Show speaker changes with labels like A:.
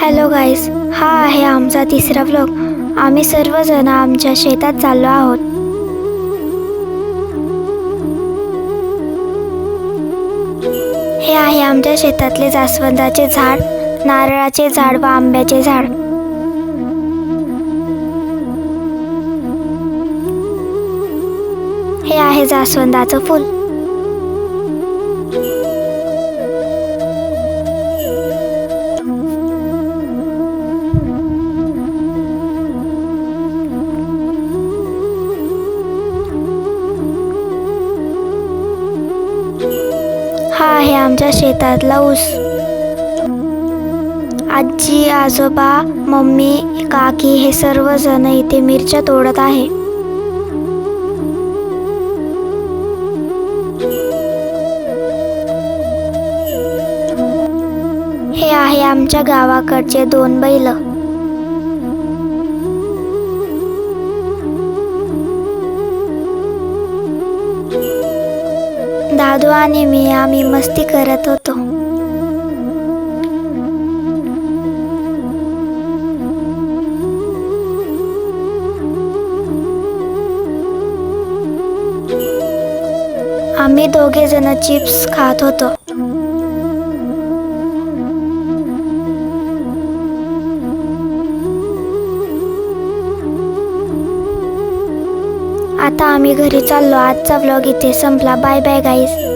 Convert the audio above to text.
A: Hello गाईस, हा आहे आमचा तिसरा व्लॉग. आम्ही सर्वजण आमच्या शेतात चाललो आहोत. हे आहे आमच्या शेतातले जास्वंदाचे झाड, नारळाचे झाड व आंब्याचे झाड. हे आहे जास्वंदाचं फूल. हा आहे आमच्या शेतातला ऊस. आजी, आजोबा, मम्मी, काकी हे सर्वजण इथे मिरच्या तोडत आहे. हे आहे आमच्या गावाकडचे 2 बैल. दादू आणि मी आम्ही मस्ती करत होतो. आम्ही 2 जण चिप्स खात होतो. आता आम्ही घरी चाललो. आजचा व्लॉग इथे संपला. Bye bye guys.